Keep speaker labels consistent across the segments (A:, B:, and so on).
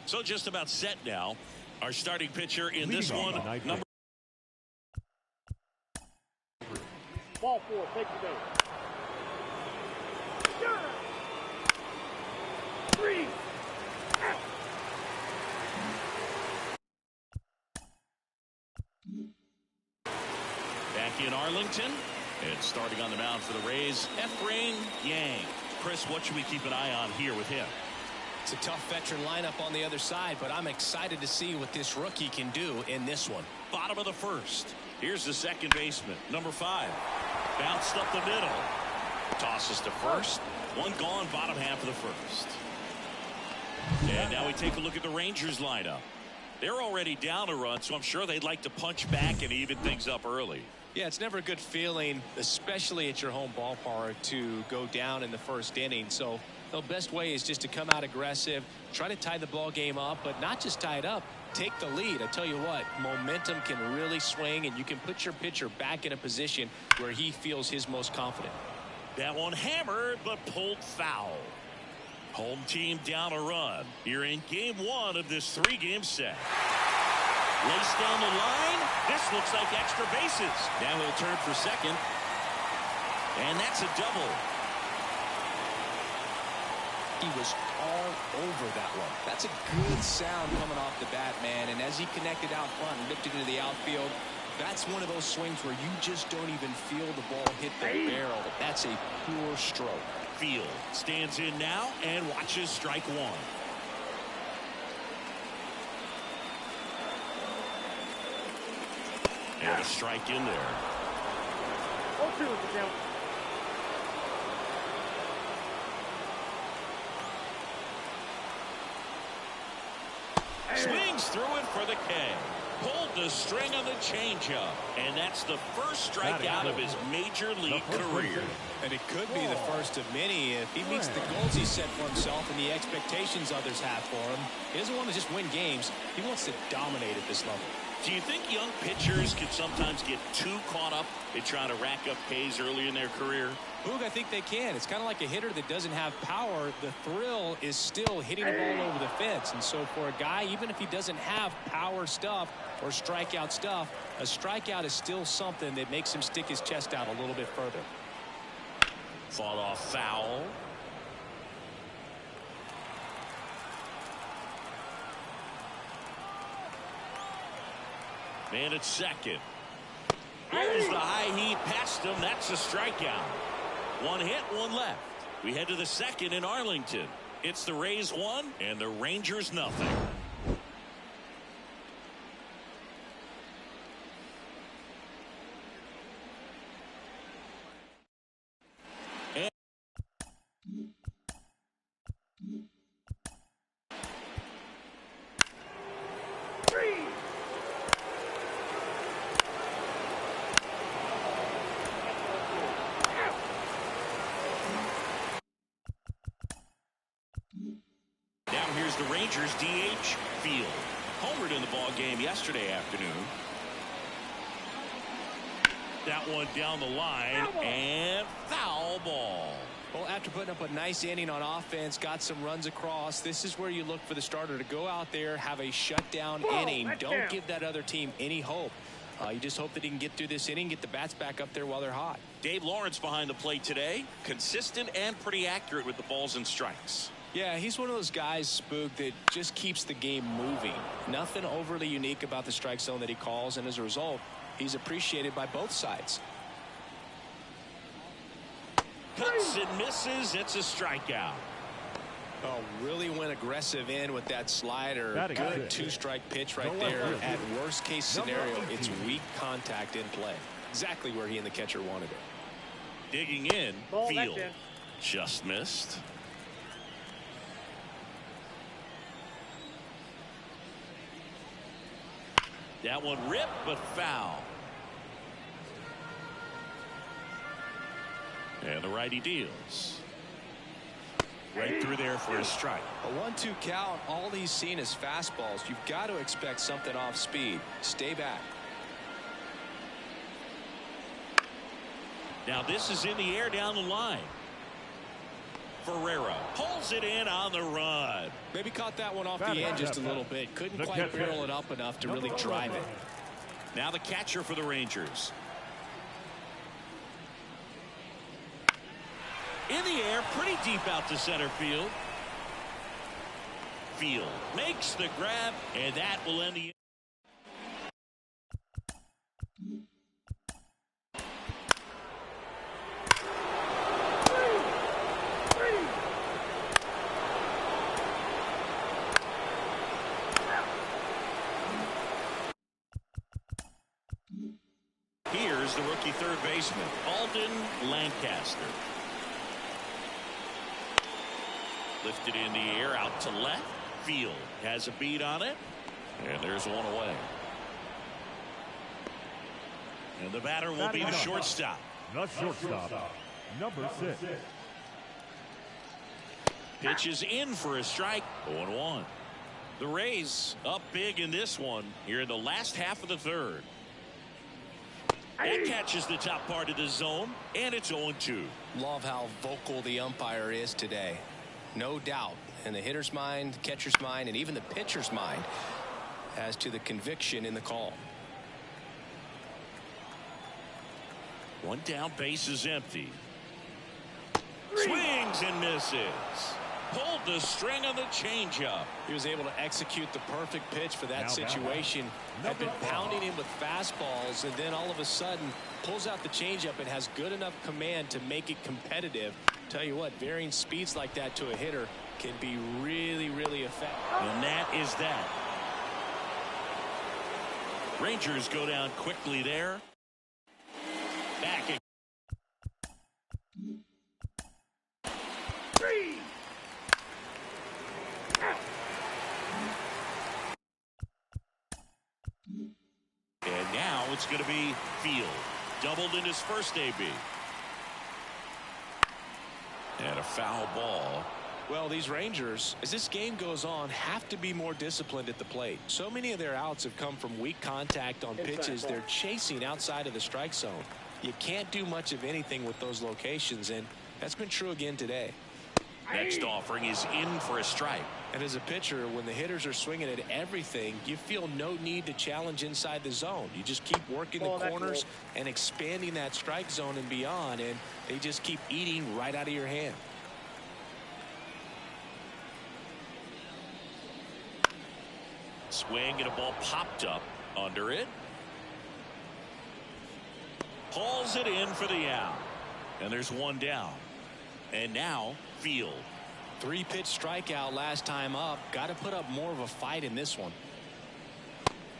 A: So just about set now. Our starting pitcher in this one, number.
B: Ball 4, take the base. 3.
A: Back in Arlington, and starting on the mound for the Rays, Efrain Yang. Chris, what should we keep an eye on here with him?
C: It's a tough veteran lineup on the other side, but I'm excited to see what this rookie can do in this one.
A: Bottom of the first. Here's the second baseman, number 5. Bounced up the middle. Tosses to first. One gone, bottom half of the first. And now we take a look at the Rangers lineup. They're already down a run, so I'm sure they'd like to punch back and even things up early.
C: Yeah, it's never a good feeling, especially at your home ballpark, to go down in the first inning. So the best way is just to come out aggressive, try to tie the ball game up, but not just tie it up, take the lead. I tell you what, momentum can really swing, and you can put your pitcher back in a position where he feels his most confident.
A: That one hammered, but pulled foul. Home team down a run. You're in game 1 of this 3-game set. Lace down the line. This looks like extra bases. Now he'll turn for second. And that's a double.
C: He was all over that one. That's a good sound coming off the bat, man. And as he connected out front and lifted into the outfield, that's one of those swings where you just don't even feel the ball hit the barrel. That's a pure stroke.
A: Field stands in now and watches strike 1. And a strike in there.
B: 0-2 is the count.
A: Swings through it for the K. Pulled the string on the changeup. And that's the first strikeout of his major league career.
C: And it could be the first of many if he meets the goals he set for himself and the expectations others have for him. He doesn't want to just win games. He wants to dominate at this level.
A: Do you think young pitchers can sometimes get too caught up in trying to rack up Ks early in their career?
C: Boog, I think they can. It's kind of like a hitter that doesn't have power. The thrill is still hitting the ball over the fence. And so for a guy, even if he doesn't have power stuff or strikeout stuff, a strikeout is still something that makes him stick his chest out a little bit further.
A: Fought off foul. Man at second. Here's the high heat past him. That's a strikeout. One hit, one left. We head to the second in Arlington. It's the Rays 1 and the Rangers nothing. The Rangers DH Field. Homered in the ball game yesterday afternoon. That one down the line and foul ball.
C: Well, after putting up a nice inning on offense, got some runs across, this is where you look for the starter to go out there, have a shutdown inning. Don't give that other team any hope. You just hope that he can get through this inning, get the bats back up there while they're hot.
A: Dave Lawrence behind the plate today. Consistent and pretty accurate with the balls and strikes.
C: Yeah, he's one of those guys, Spook, that just keeps the game moving. Nothing overly unique about the strike zone that he calls, and as a result, he's appreciated by both sides.
A: Cuts and misses. It's a strikeout.
C: Oh, really went aggressive in with that slider. Good 2-strike pitch right there. At worst case scenario, it's weak contact in play. Exactly where he and the catcher wanted it.
A: Digging in, Field. Just missed. That one ripped, but foul. And the righty deals. Right through there for a strike.
C: A 1-2 count. All he's seen is fastballs. You've got to expect something off speed. Stay back.
A: Now this is in the air down the line. Ferreira pulls it in on the run.
C: Maybe caught that one off the end just a little bit. Couldn't quite barrel it up enough to really drive it.
A: Now the catcher for the Rangers. In the air, pretty deep out to center field. Field makes the grab, and that will end the. Here's the rookie third baseman, Alden Lancaster. Lifted in the air out to left. Field has a beat on it, and there's one away. And the batter will be the shortstop.
D: The shortstop, number 6.
A: Pitches in for a strike. 0-1. The Rays up big in this one here in the last half of the third. That catches the top part of the zone, and it's 0-2.
C: Love how vocal the umpire is today. No doubt in the hitter's mind, catcher's mind, and even the pitcher's mind as to the conviction in the call.
A: One down, base is empty. Swings and misses. Pulled the string on the changeup.
C: He was able to execute the perfect pitch for that situation. Had been pounding him with fastballs, and then all of a sudden pulls out the changeup and has good enough command to make it competitive. Tell you what, varying speeds like that to a hitter can be really, really effective.
A: And that is that. Rangers go down quickly there. Back again. And now it's going to be Field. Doubled in his first AB. And a foul ball.
C: Well, these Rangers, as this game goes on, have to be more disciplined at the plate. So many of their outs have come from weak contact on pitches they're chasing outside of the strike zone. You can't do much of anything with those locations, and that's been true again today.
A: Next offering is in for a strike.
C: And as a pitcher, when the hitters are swinging at everything, you feel no need to challenge inside the zone. You just keep working the corners and expanding that strike zone and beyond, and they just keep eating right out of your hand.
A: Swing and a ball popped up under it. Pulls it in for the out. And there's one down. And now Field.
C: 3-pitch strikeout last time up. Got to put up more of a fight in this one.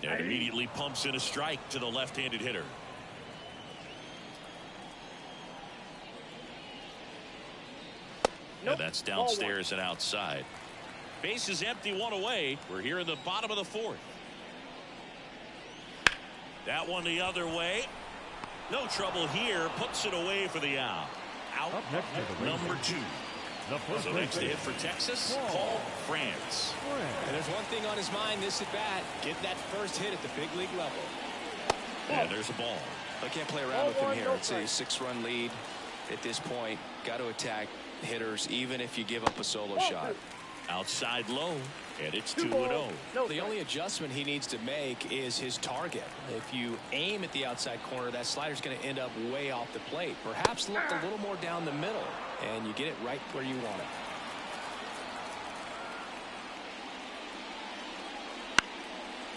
A: And immediately pumps in a strike to the left-handed hitter. And that's downstairs and outside. Base is empty, one away. We're here in the bottom of the fourth. That one the other way. No trouble here. Puts it away for the out. Out number 2. So next to hit for Texas, Paul France.
C: And there's one thing on his mind this at bat. Get that first hit at the big league level.
A: And there's a ball.
E: I can't play around with him here. It's a 6-run lead at this point. Got to attack hitters even if you give up a solo shot.
A: Outside low, and it's 2-0.
C: The only adjustment he needs to make is his target. If you aim at the outside corner, that slider's going to end up way off the plate. Perhaps look a little more down the middle, and you get it right where you want it.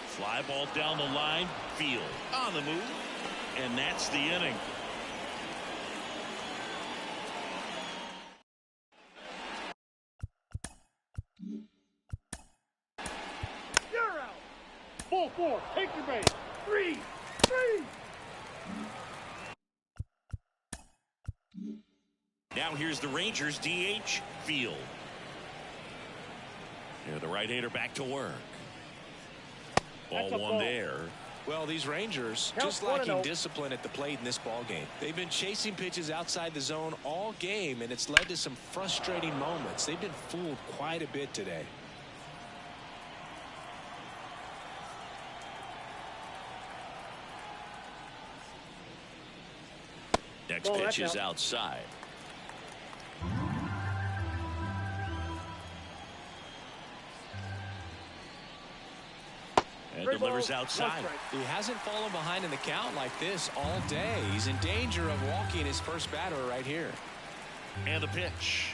A: Fly ball down the line. Field on the move, and that's the inning.
B: Ball 4, take your base. 3.
A: Now here's the Rangers DH, Field. And the right-hander back to work. Ball one there.
C: Well, these Rangers just lacking discipline at the plate in this ball game. They've been chasing pitches outside the zone all game, and it's led to some frustrating moments. They've been fooled quite a bit today.
A: Next pitch is outside. delivers outside.
C: He hasn't fallen behind in the count like this all day. He's in danger of walking his first batter right here.
A: And the pitch.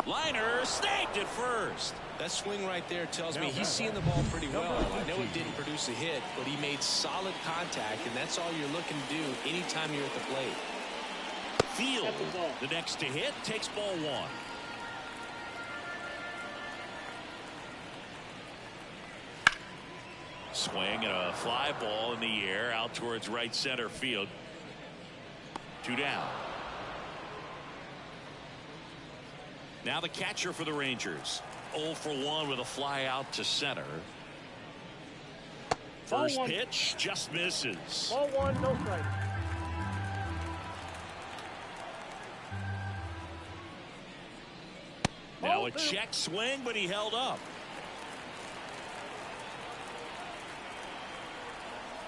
A: Liner snagged at first.
C: That swing right there tells me he's seeing the ball pretty well. I know it didn't produce a hit, but he made solid contact, and that's all you're looking to do anytime you're at the plate.
A: Field, the next to hit, takes ball one. Swing and a fly ball in the air out towards right center field. 2 down. Now the catcher for the Rangers. 0 for 1 with a fly out to center. First pitch just misses.
B: Ball 1, no strike.
A: Now a check swing, but he held up.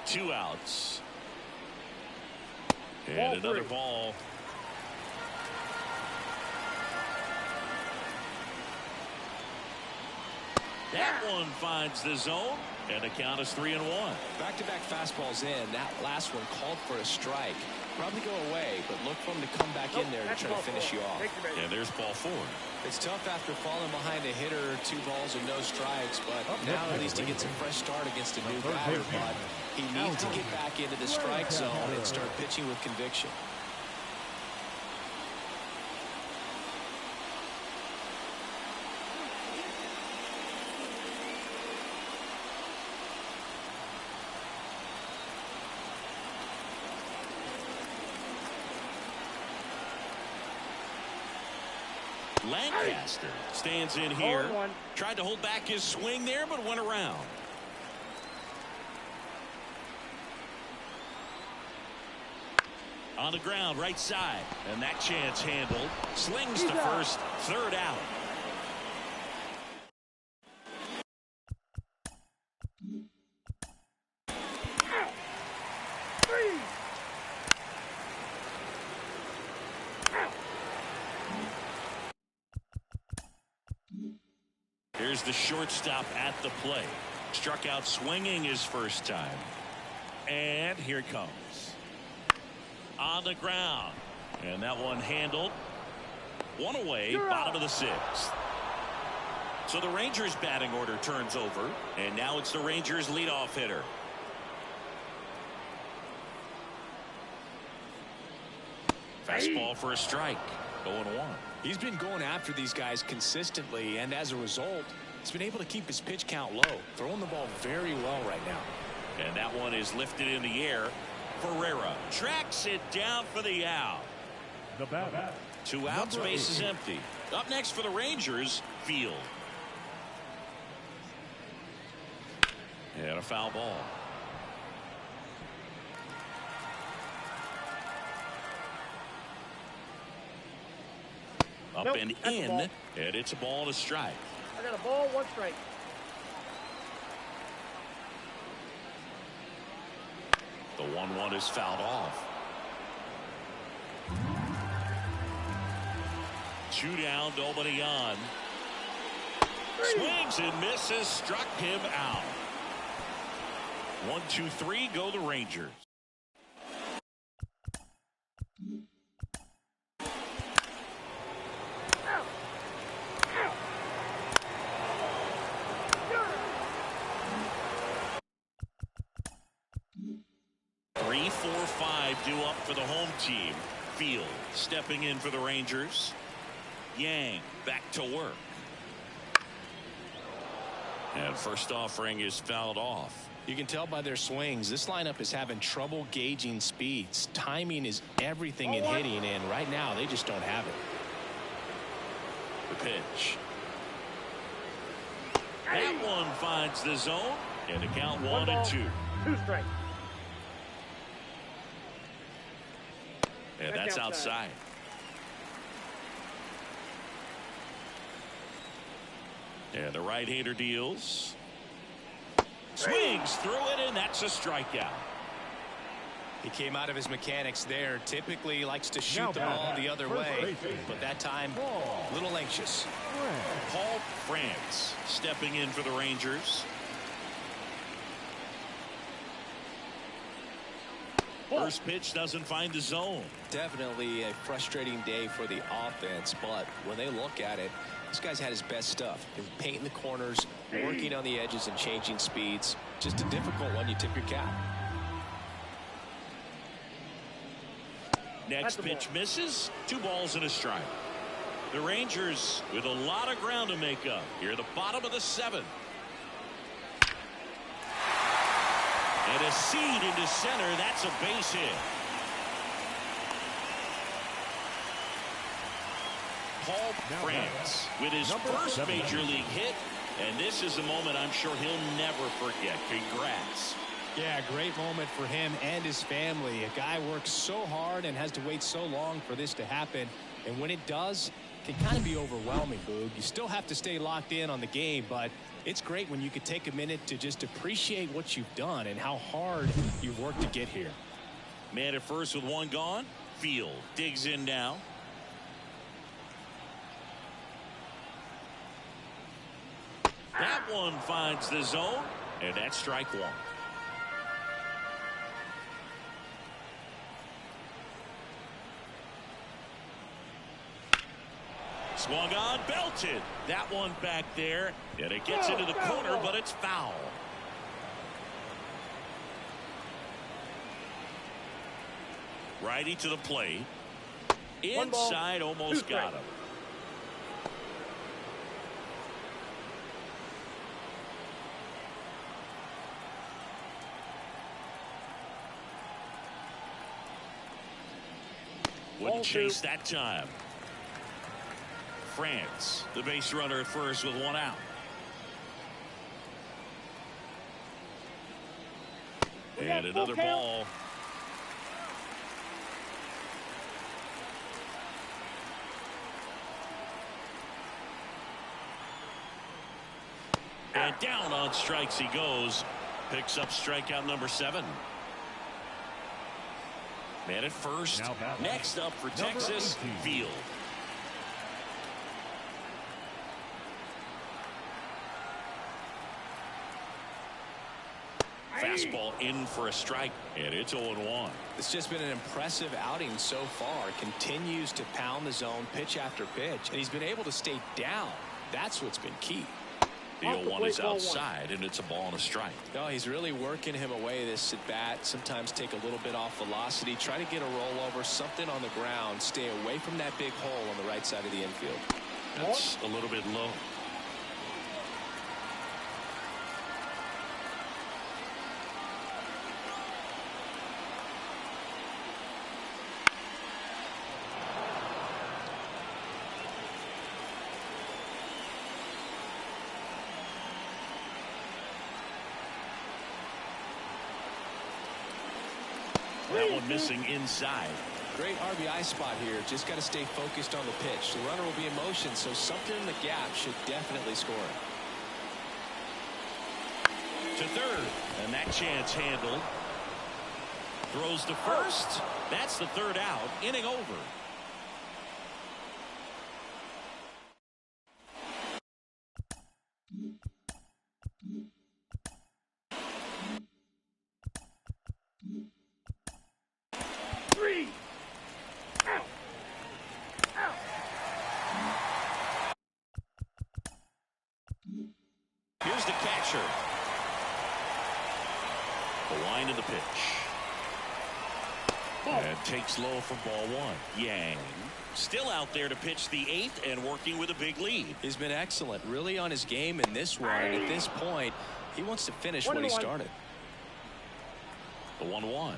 A: 2 outs. And another ball. That one finds the zone, and the count is 3-1.
C: Back-to-back fastballs in. That last one called for a strike. Probably go away, but look for him to come back in there to try to finish you off.
A: And there's ball 4.
C: It's tough after falling behind a hitter, 2 balls and no strikes, but now at least he gets a fresh start against a new batter. But he needs to get back into the strike zone and start pitching with conviction.
A: Lancaster stands in here. Tried to hold back his swing there, but went around. On the ground, right side. And that chance handled. Slings to first, 3rd out. Here's the shortstop at the plate. Struck out swinging his first time. And here it comes. On the ground. And that one handled. 1 away, bottom of the 6th. So the Rangers batting order turns over. And now it's the Rangers leadoff hitter. Fastball for a strike. 0-1.
C: He's been going after these guys consistently, and as a result, he's been able to keep his pitch count low, throwing the ball very well right now.
A: And that one is lifted in the air. Ferreira tracks it down for the out.
D: The batter.
A: 2 outs, base is empty. Up next for the Rangers, Field. And a foul ball. Up and in, and it's a ball and a strike.
B: I got a ball, 1 strike.
A: The 1-1 is fouled off. 2 down, nobody on. Swings and misses, struck him out. 1, 2, 3, go the Rangers. Due up for the home team. Field stepping in for the Rangers. Yang back to work. And first offering is fouled off.
C: You can tell by their swings, this lineup is having trouble gauging speeds. Timing is everything in hitting, and right now they just don't have it.
A: The pitch. That one finds the zone, and the count 1 and 2.
B: 2 strikes.
A: And that's outside. And the right-hander deals. Swings through it, and that's a strikeout.
C: He came out of his mechanics there. Typically likes to shoot the ball the other way, but that time a little anxious.
A: Paul France stepping in for the Rangers. First pitch doesn't find the zone.
C: Definitely a frustrating day for the offense, but when they look at it, this guy's had his best stuff. Been painting the corners, working on the edges, and changing speeds. Just a difficult one. You tip your cap.
A: Next pitch misses. 2 balls and a strike. The Rangers with a lot of ground to make up here at the bottom of the 7th. And a seed into center. That's a base hit. Paul France with his first major league hit. And this is a moment I'm sure he'll never forget. Congrats.
C: Yeah, great moment for him and his family. A guy works so hard and has to wait so long for this to happen. And when it does, it can kind of be overwhelming, Boog. You still have to stay locked in on the game, but it's great when you could take a minute to just appreciate what you've done and how hard you've worked to get here.
A: Man at first with 1 gone. Field digs in now. That one finds the zone, and that's strike 1. Swung on, belted. That one back there, and it gets into the corner, but it's foul. Righty to the plate. Inside, almost got him. Wouldn't chase that time. France, the base runner at first with 1 out. And another ball. And down on strikes he goes. Picks up strikeout number 7. Man at first. Next up for Texas, Field. Fastball in for a strike, and it's 0-1.
C: It's just been an impressive outing so far. Continues to pound the zone pitch after pitch, and he's been able to stay down. That's what's been key.
A: The 0-1 is outside, and it's a ball and a strike.
C: Oh, he's really working him away this at bat. Sometimes take a little bit off velocity, try to get a rollover, something on the ground, stay away from that big hole on the right side of the infield.
A: That's a little bit low. That one missing inside.
C: Great RBI spot here. Just got to stay focused on the pitch. The runner will be in motion, so something in the gap should definitely score it.
A: To third, and that chance handled. Throws to first. That's the 3rd out. Inning over. Here's the catcher. The line of the pitch. And takes low for ball 1. Yang still out there to pitch the 8th and working with a big lead.
C: He's been excellent, really on his game in this one. And at this point, he wants to finish what he started.
A: The 1-1.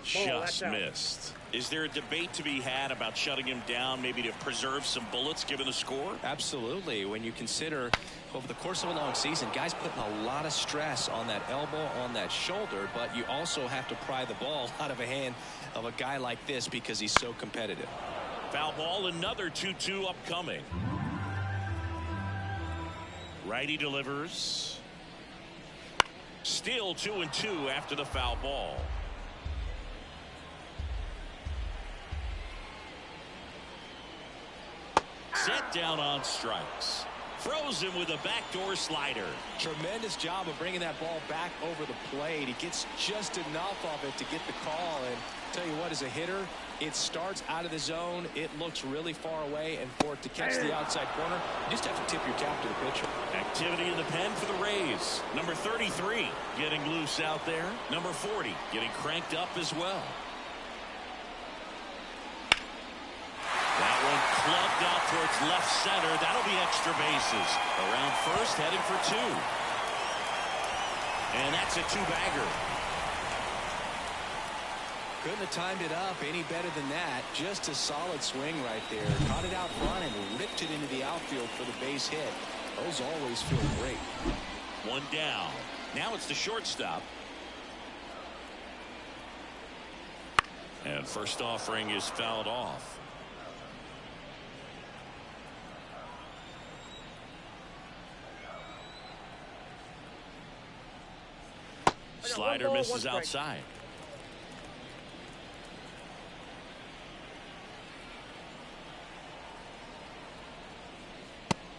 A: Just missed. Is there a debate to be had about shutting him down, maybe to preserve some bullets given the score?
C: Absolutely. When you consider over the course of a long season, guys putting a lot of stress on that elbow, on that shoulder, but you also have to pry the ball out of a hand of a guy like this because he's so competitive.
A: Foul ball, another 2-2 upcoming. Righty delivers. Still 2-2 after the foul ball. Set down on strikes. Throws him with a backdoor slider.
C: Tremendous job of bringing that ball back over the plate. He gets just enough of it to get the call. And tell you what, as a hitter, it starts out of the zone. It looks really far away, and for it to catch the outside corner, you just have to tip your cap to the pitcher.
A: Activity in the pen for the Rays. Number 33 getting loose out there. Number 40 getting cranked up as well. That one clubbed out towards left center. That'll be extra bases. Around first, heading for 2. And that's a 2-bagger.
C: Couldn't have timed it up any better than that. Just a solid swing right there. Caught it out front and ripped it into the outfield for the base hit. Those always feel great.
A: 1 down. Now it's the shortstop. And first offering is fouled off. Slider misses outside.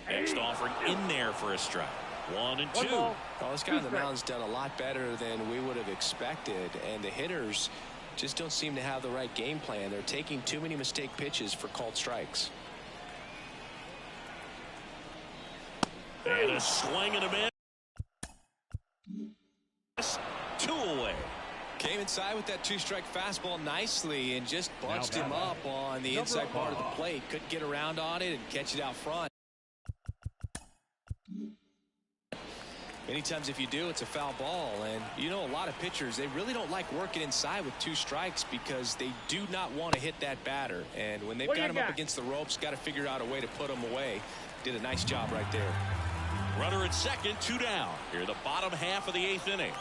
A: Next offering in there for a strike. 1 and 2.
C: Well, this guy on the mound's done a lot better than we would have expected, and the hitters just don't seem to have the right game plan. They're taking too many mistake pitches for called strikes.
A: And a swing and a miss. 2 away.
C: Came inside with that 2-strike fastball nicely and just bunched him up on the inside part of the plate. Couldn't get around on it and catch it out front. Many times if you do, it's a foul ball. And you know, a lot of pitchers, they really don't like working inside with 2 strikes because they do not want to hit that batter. And when they've got him up against the ropes, got to figure out a way to put him away. Did a nice job right there.
A: Runner at second, 2 down. Here the bottom half of the 8th inning.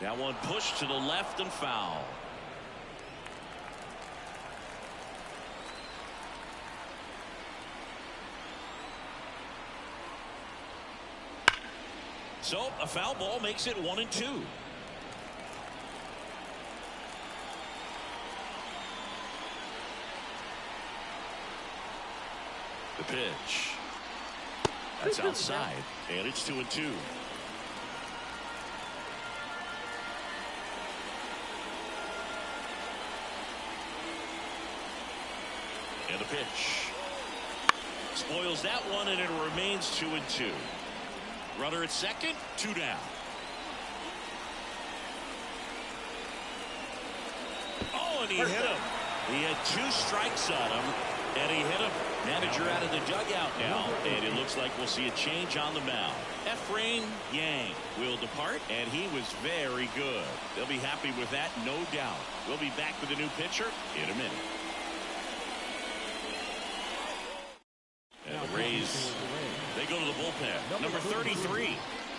A: Now one push to the left and foul. So a foul ball makes it 1 and 2. The pitch. That's outside, and it's 2 and 2. And the pitch. Spoils that one, and it remains 2 and 2. Runner at second, 2 down. Oh, and he hit him. He had 2 strikes on him, and he hit him. Manager out of the dugout now, and it looks like we'll see a change on the mound. Efrain Yang will depart, and he was very good. They'll be happy with that, no doubt. We'll be back with a new pitcher in a minute. And the Rays, they go to the bullpen. Number 33.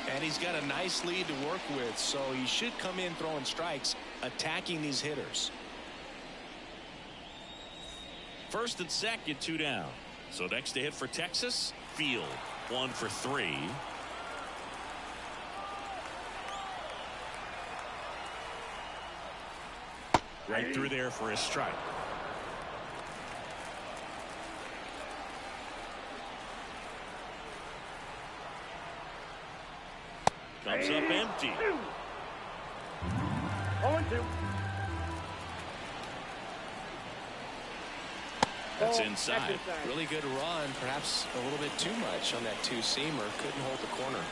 C: And he's got a nice lead to work with, so he should come in throwing strikes, attacking these hitters.
A: First and second, 2 down. So next to hit for Texas, Field. 1 for 3. Right through there for a strike. Comes up empty.
B: 0-2.
A: That's inside.
C: Really good run, perhaps a little bit too much on that 2-seamer. Couldn't hold the corner.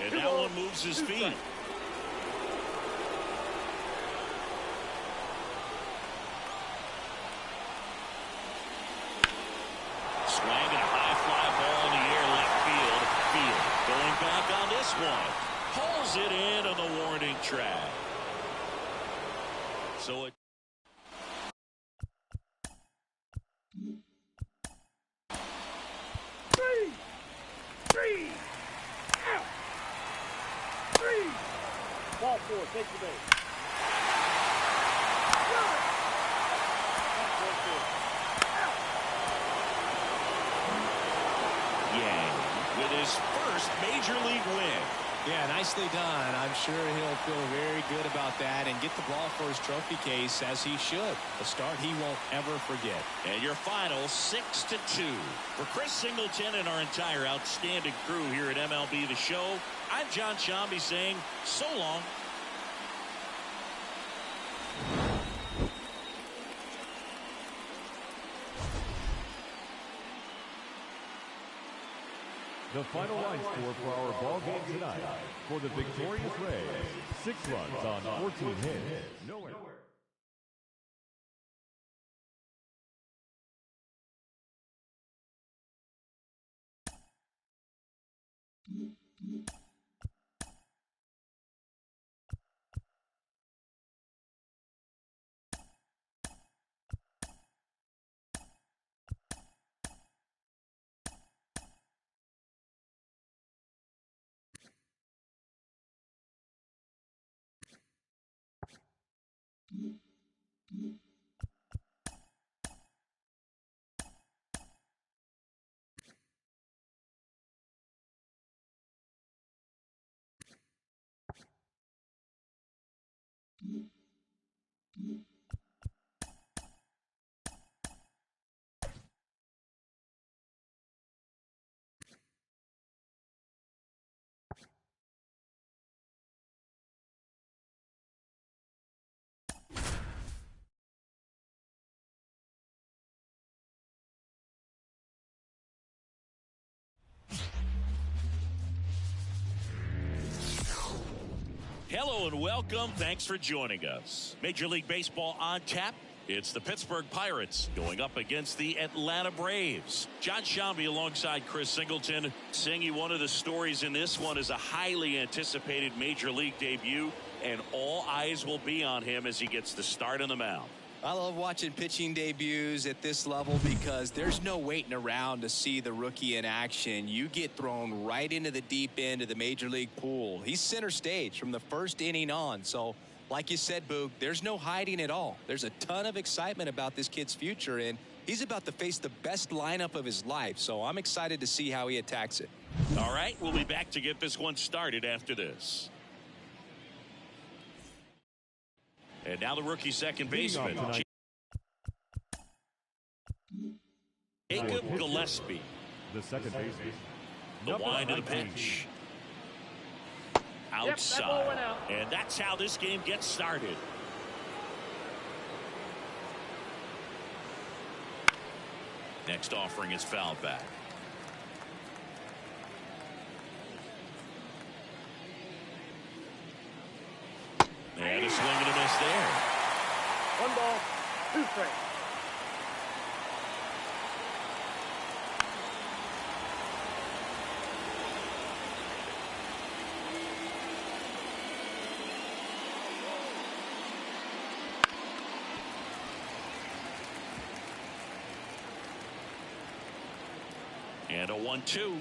A: And that one moves his feet. Swang and a high fly ball in the air left field. Field going back on this one. Pulls it in on the warning track. So it.
B: Three. Out. 3. Ball 4. Take the base.
A: Yang with his first major league win.
C: Yeah, nicely done. I'm sure he'll feel very good about that and get the ball for his trophy case, as he should. A start he won't ever forget.
A: And your final 6-2. For Chris Singleton and our entire outstanding crew here at MLB The Show, I'm John Shambi saying so long.
D: The final line score for our ball game tonight. For the victorious Rays, 6 runs on 14 hits. No errors.
A: Hello and welcome. Thanks for joining us. Major League Baseball on tap. It's the Pittsburgh Pirates going up against the Atlanta Braves. John Shambi alongside Chris Singleton. Singy, one of the stories in this one is a highly anticipated Major League debut, and all eyes will be on him as he gets the start on the mound.
C: I love watching pitching debuts at this level because there's no waiting around to see the rookie in action. You get thrown right into the deep end of the Major League pool. He's center stage from the first inning on. So, like you said, Boog, there's no hiding at all. There's a ton of excitement about this kid's future, and he's about to face the best lineup of his life. So I'm excited to see how he attacks it.
A: All right, we'll be back to get this one started after this. And now the rookie second baseman, Jacob Gillespie.
D: The second baseman.
A: The wind of the pitch. Outside. And that's how this game gets started. Next offering is fouled back. And a swing and a miss there.
B: 1 ball, 2 strikes.
A: And a 1-2.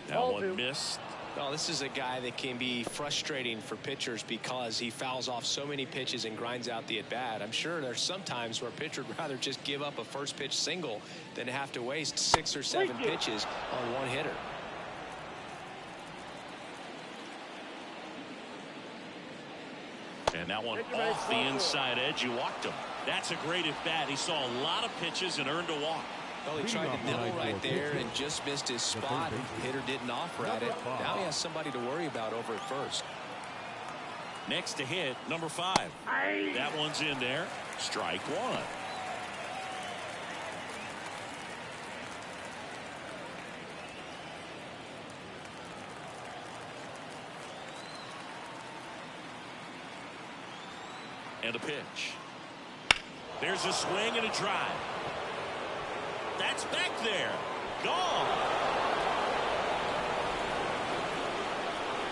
A: That
B: Ball
A: one
B: 2.
A: missed.
C: Well, this is a guy that can be frustrating for pitchers because he fouls off so many pitches and grinds out the at-bat. I'm sure there's some times where a pitcher would rather just give up a first pitch single than have to waste 6 or 7 pitches on one hitter.
A: And that one off the inside edge. You walked him. That's a great at-bat. He saw a lot of pitches and earned a walk.
C: Well, he tried to nibble right there and just missed his spot. The hitter didn't offer at it. Now he has somebody to worry about over at first.
A: Next to hit, number 5. That one's in there. Strike 1. And a pitch. There's a swing and a drive. That's back there. Gone.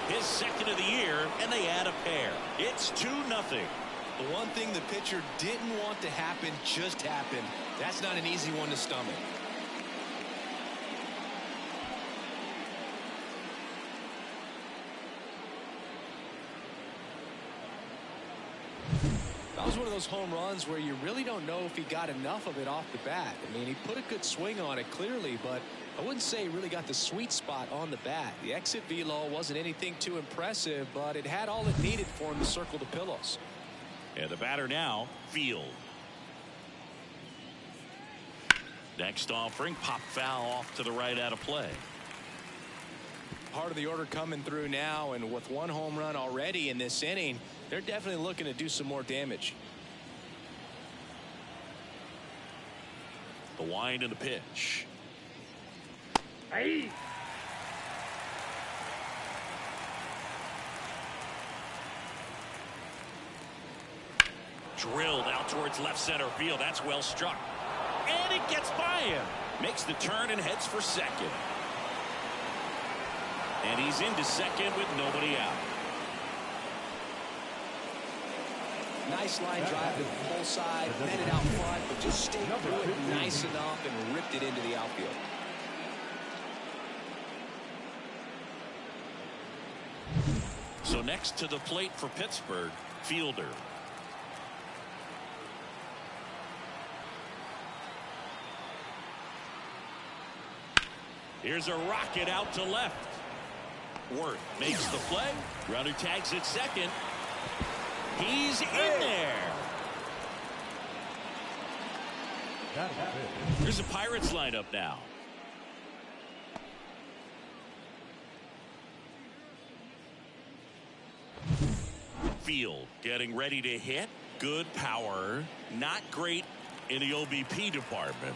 A: His second of the year, and they add a pair. It's 2-0.
C: The one thing the pitcher didn't want to happen just happened. That's not an easy one to stomach. That was one of those home runs where you really don't know if he got enough of it off the bat. I mean, he put a good swing on it clearly, but I wouldn't say he really got the sweet spot on the bat. The exit velo wasn't anything too impressive, but it had all it needed for him to circle the pillows.
A: And the batter now, Field. Next offering, pop foul off to the right out of play.
C: Part of the order coming through now, and with one home run already in this inning, they're definitely looking to do some more damage.
A: The wind and the pitch.
B: Hey.
A: Drilled out towards left center field. That's well struck. And it gets by him. Makes the turn and heads for second. And he's into second with nobody out.
C: Nice line drive to the full side, met it out front, but just stayed through it nice enough and ripped it into the outfield.
A: So next to the plate for Pittsburgh, Fielder. Here's a rocket out to left. Worth makes the play. Runner tags at second. He's in there. Here's the Pirates lineup now. Field getting ready to hit. Good power. Not great in the OBP department.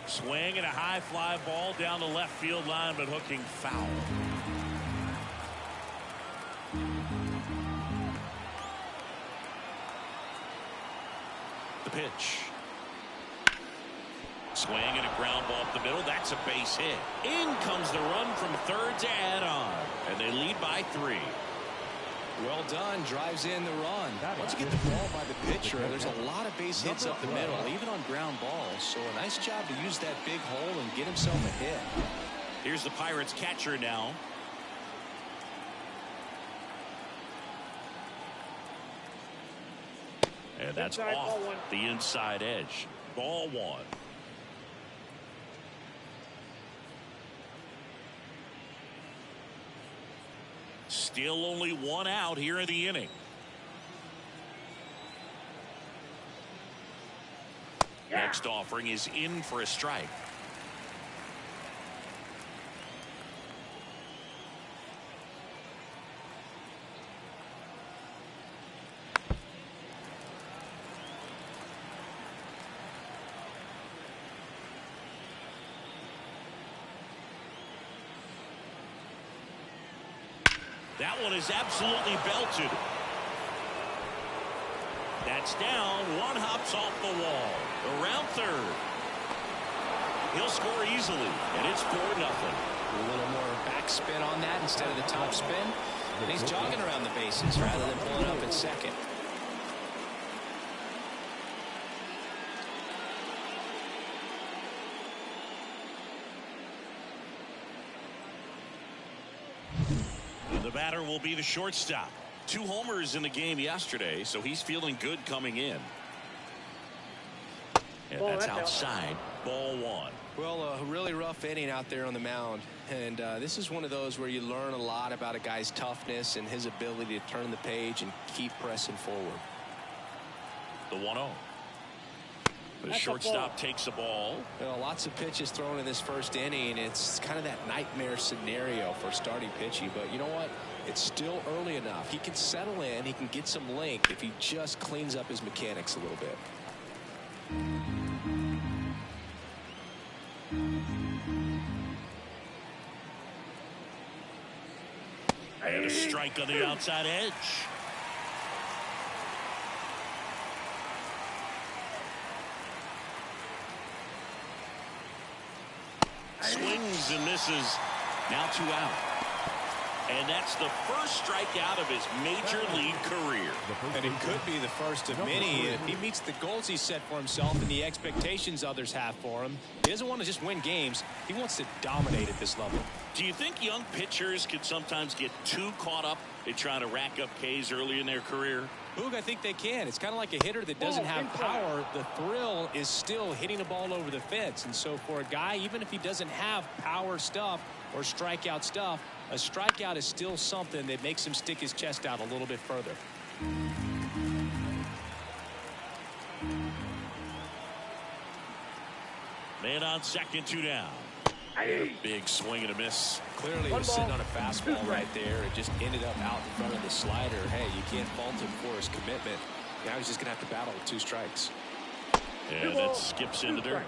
A: Swing and a high fly ball down the left field line, but hooking foul. The pitch. Swing and a ground ball up the middle. That's a base hit. In comes the run from third to add on. And they lead by 3.
C: Well done. Drives in the run. Once you get the ball by the pitcher, there's a lot of base hits up the middle, even on ground balls. So a nice job to use that big hole and get himself a hit.
A: Here's the Pirates catcher now. And that's
B: Inside,
A: off
B: ball one.
A: the inside edge. Ball 1. Still only 1 out here in the inning. Next offering is in for a strike. That one is absolutely belted. That's down. One hops off the wall. Around third. He'll score easily, and it's 4-0.
C: A little more backspin on that instead of the top spin. And he's jogging around the bases rather than pulling up at second.
A: The batter will be the shortstop. 2 homers in the game yesterday, so he's feeling good coming in. And that's outside. Ball 1.
C: Well, a really rough inning out there on the mound. And this is one of those where you learn a lot about a guy's toughness and his ability to turn the page and keep pressing forward.
A: The 1-0. The shortstop takes the ball.
C: You know, lots of pitches thrown in this first inning. It's kind of that nightmare scenario for starting pitching. But you know what? It's still early enough. He can settle in. He can get some length if he just cleans up his mechanics a little bit.
A: And a strike on the outside edge. Swings and misses. Now 2 out. And that's the first strikeout of his major league career.
C: And it could be the first of many if he meets the goals he set for himself and the expectations others have for him. He doesn't want to just win games. He wants to dominate at this level.
A: Do you think young pitchers can sometimes get too caught up in trying to rack up Ks early in their career?
C: Boog, I think they can. It's kind of like a hitter that doesn't have power. The thrill is still hitting the ball over the fence. And so for a guy, even if he doesn't have power stuff or strikeout stuff, a strikeout is still something that makes him stick his chest out a little bit further.
A: Man on second, 2 down. A big swing and a miss.
C: Clearly he was sitting on a fastball right there. It just ended up out in front of the slider. Hey, you can't fault him for his commitment. Now he's just going to have to battle with 2 strikes.
A: And that skips in the dirt.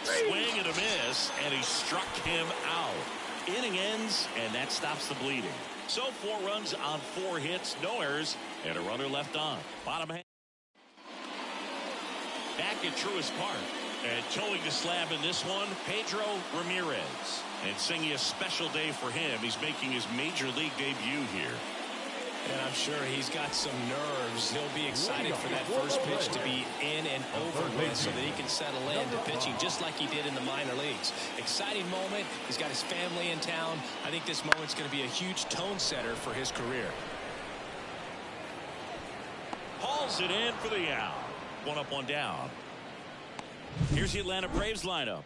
A: Swing and a miss, and he struck him out. Inning ends, and that stops the bleeding. So 4 runs on 4 hits, no errors, and a runner left on. Bottom half. Back at Truist Park. And towing the slab in this one, Pedro Ramirez. And singing a special day for him. He's making his major league debut here.
C: And I'm sure he's got some nerves. He'll be excited for that first pitch to be in and over with so that he can settle into pitching just like he did in the minor leagues. Exciting moment. He's got his family in town. I think this moment's going to be a huge tone setter for his career.
A: Hauls it in for the out. 1 up, 1 down. Here's the Atlanta Braves lineup.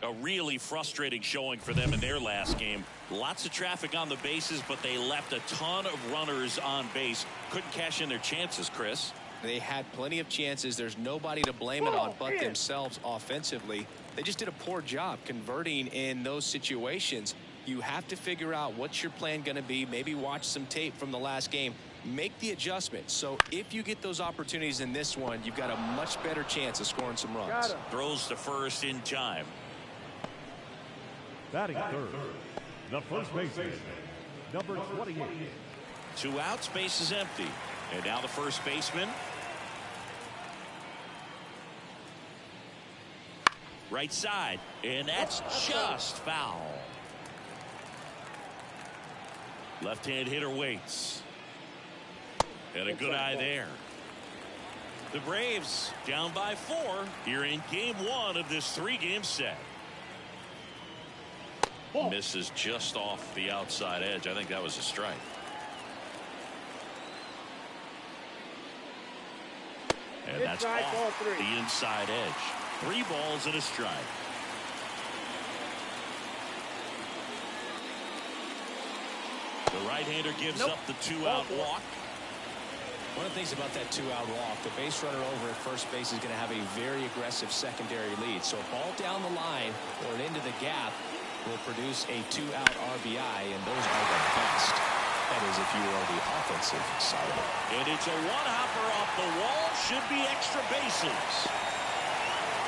A: A really frustrating showing for them in their last game. Lots of traffic on the bases, but they left a ton of runners on base. Couldn't cash in their chances, Chris.
C: They had plenty of chances. There's nobody to blame it on but themselves offensively. They just did a poor job converting in those situations. You have to figure out what's your plan going to be. Maybe watch some tape from the last game. Make the adjustment. So if you get those opportunities in this one, you've got a much better chance of scoring some runs.
A: Throws to first in time.
D: Batting third, the first baseman, number 28.
A: 2 outs, base is empty. And now the first baseman. Right side, and that's just foul. Left-hand hitter waits. And a good eye there. The Braves down by 4 here in game 1 of this 3-game set. Misses just off the outside edge. I think that was a strike. And that's off the inside edge. 3 balls and a strike. The right-hander gives up the 2-out walk.
C: One of the things about that 2-out walk, the base runner over at first base is going to have a very aggressive secondary lead. So a ball down the line or into the gap will produce a 2-out RBI, and those are the best. That is, if you are the offensive side of it.
A: And it's a 1-hopper off the wall. Should be extra bases.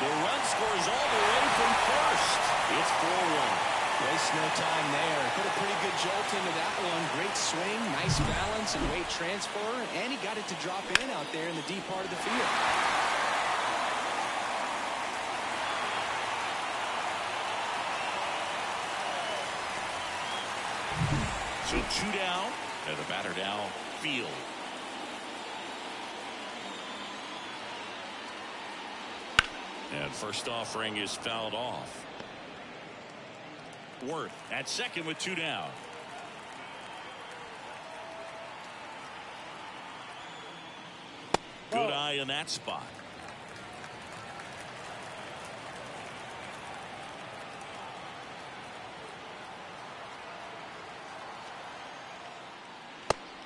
A: The run scores all the way from first. It's 4-1.
C: Waste no time there. Put a pretty good jolt into that one. Great swing, nice balance and weight transfer, and he got it to drop in out there in the deep part of the field.
A: So 2 down, and the batter now, Field. And first offering is fouled off. Worth at second with 2 down. Good eye in that spot.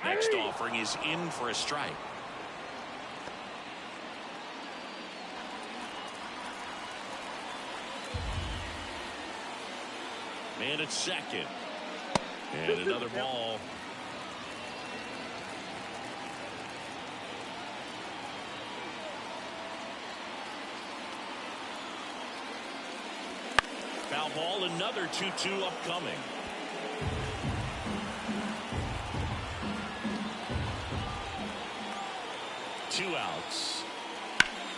A: Next offering is in for a strike. Man at second. And another ball. Foul ball, another 2-2 upcoming. Two outs.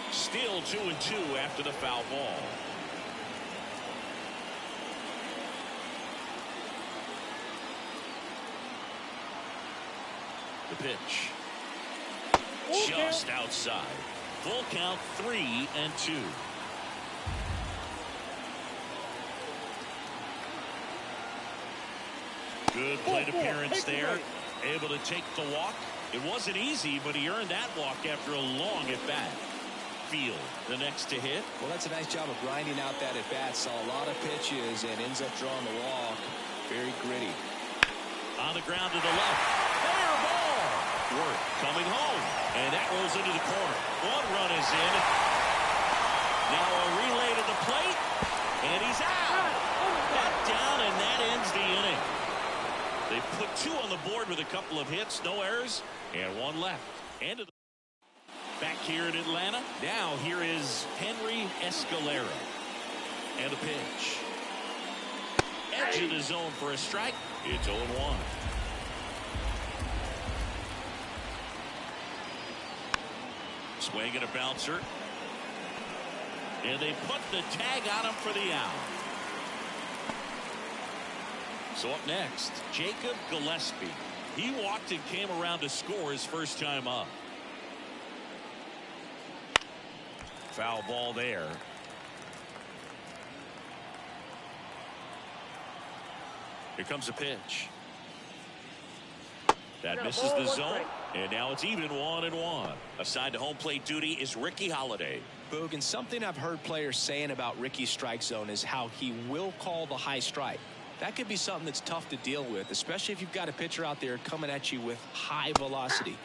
A: Still 2-2 after the foul ball. The pitch. Just outside. Full count, 3-2. Good plate appearance there. Able to take the walk. It wasn't easy, but he earned that walk after a long at-bat. Field, the next to hit.
E: Well, that's a nice job of grinding out that at-bat. Saw a lot of pitches and ends up drawing the walk. Very gritty.
A: On the ground to the left. Fair ball. Work coming home. And that rolls into the corner. One run is in. Now a relay to the plate. And he's out. That down, and that ends the inning. They put 2 on the board with a couple of hits, no errors, and 1 left. And back here in Atlanta, now here is Henry Escalera. And a pitch. Edge of the zone for a strike. It's 0-1. Swing and a bouncer. And they put the tag on him for the out. So up next, Jacob Gillespie. He walked and came around to score his first time up. Foul ball there. Here comes a pitch. That misses the zone, and now it's even 1-1. Assigned to home plate duty is Ricky Holiday.
C: Boog, and something I've heard players saying about Ricky's strike zone is how he will call the high strike. That could be something that's tough to deal with, especially if you've got a pitcher out there coming at you with high velocity.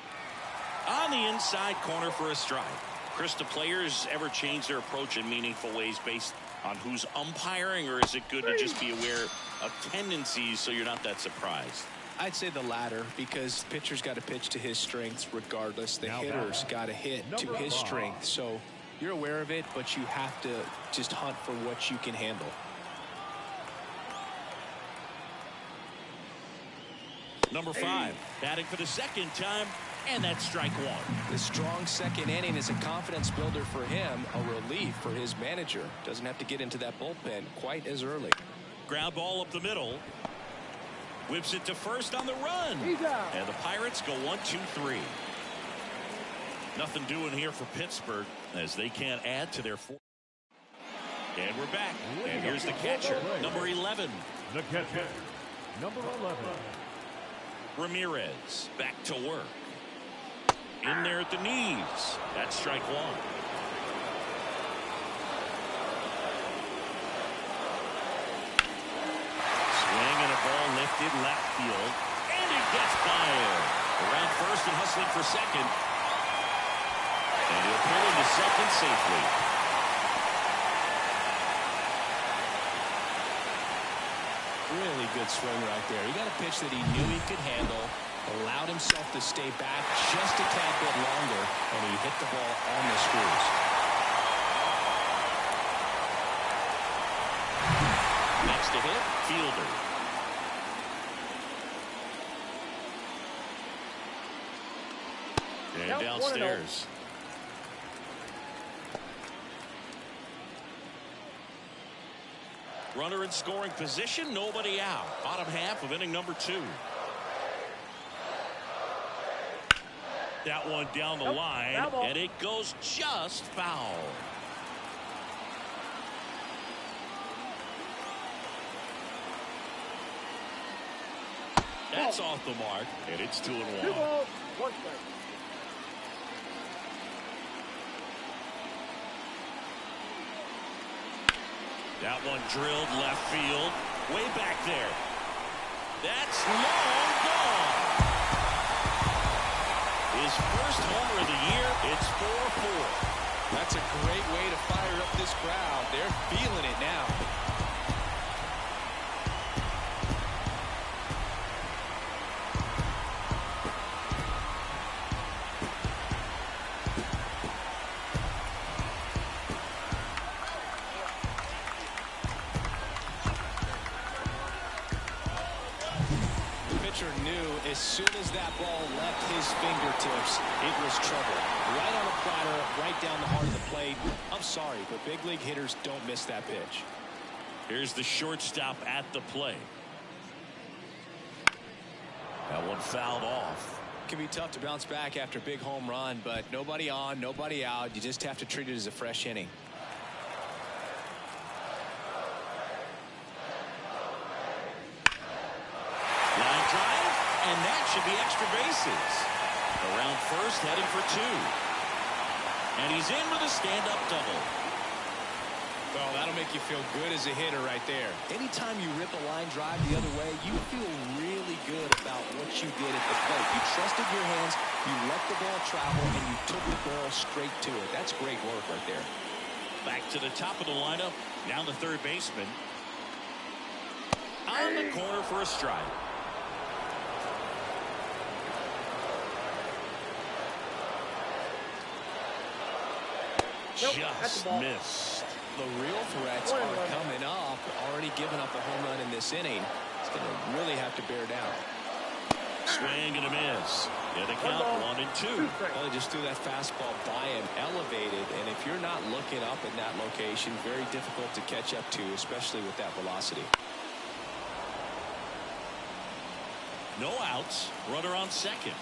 A: On the inside corner for a strike. Chris, do players ever change their approach in meaningful ways based on who's umpiring, or is it good to just be aware of tendencies so you're not that surprised?
C: I'd say the latter, because pitcher's got to pitch to his strengths regardless. The hitter's got to hit to his strength. So you're aware of it, but you have to just hunt for what you can handle.
A: Number 5, batting for the second time, and that's strike 1.
C: The strong second inning is a confidence builder for him, a relief for his manager. Doesn't have to get into that bullpen quite as early.
A: Ground ball up the middle. Whips it to first on the run. And the Pirates go 1-2-3. Nothing doing here for Pittsburgh as they can't add to their 4. And we're back. And here's the catcher, number 11.
D: The catcher, number 11.
A: Ramirez back to work. In there at the knees. That's strike 1. Swing and a ball lifted left field. And it gets by him. Around first and hustling for second. And he'll pull into second safely.
C: Really good swing right there. He got a pitch that he knew he could handle, allowed himself to stay back just a tad bit longer, and he hit the ball on the screws.
A: Next to hit, fielder. And downstairs. Runner in scoring position, nobody out. Bottom half of inning number 2. That one down the line, and it goes just foul. That's off the mark, and it's 2-1.
B: 2 balls, 1 strike.
A: That one drilled left field, way back there. That's long gone. His first homer of the year. It's 4-4.
C: That's a great way to fire up this crowd. They're feeling it now. As soon as that ball left his fingertips, it was trouble. Right on the platter, right down the heart of the plate. I'm sorry, but big league hitters don't miss that pitch.
A: Here's the shortstop at the plate. That one fouled off.
C: It can be tough to bounce back after a big home run, but nobody on, nobody out. You just have to treat it as a fresh inning.
A: and that should be extra bases. Around first, heading for 2. And he's in with a stand-up double.
C: Well, that'll make you feel good as a hitter right there. Anytime you rip a line drive the other way, you feel really good about what you did at the plate. You trusted your hands, you let the ball travel, and you took the ball straight to it. That's great work right there.
A: Back to the top of the lineup. Now the third baseman. On the corner for a strike. Just missed.
C: The real threats are coming up. Already giving up a home run in this inning. It's going to really have to bear down.
A: Swing and a miss. Yeah, the count 1-2.
C: Well, they just threw that fastball by him, elevated, and if you're not looking up in that location, very difficult to catch up to, especially with that velocity.
A: No outs. Runner on second.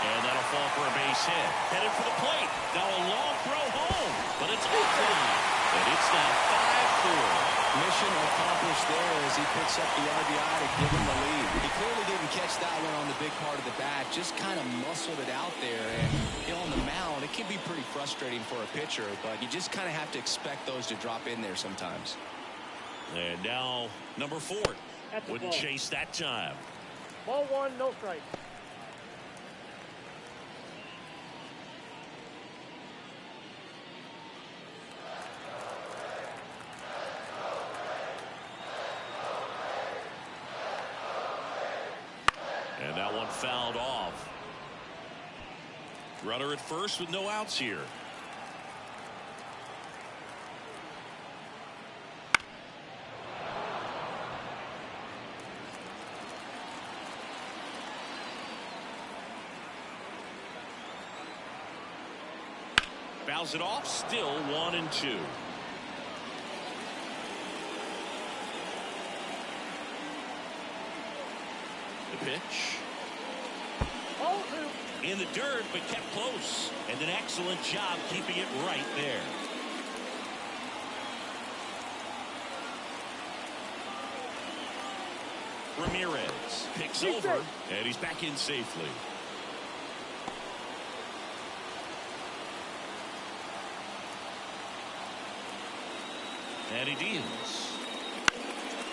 A: And that'll fall for a base hit. Headed for the plate. Now a long throw home, but it's offline. And it's now 5-4.
C: Mission accomplished there as he puts up the RBI to give him the lead. He clearly didn't catch that one on the big part of the bat. Just kind of muscled it out there. And you know, on the mound, it can be pretty frustrating for a pitcher, but you just kind of have to expect those to drop in there sometimes.
A: And now number 4. Wouldn't chase that time.
B: Ball 1, no strike.
A: And that one fouled off. Runner at first with no outs here. Fouls it off, still 1-2. The pitch.
B: Ball 2.
A: In the dirt, but kept close. And an excellent job keeping it right there. Ramirez picks over, and he's back in safely. And he deals.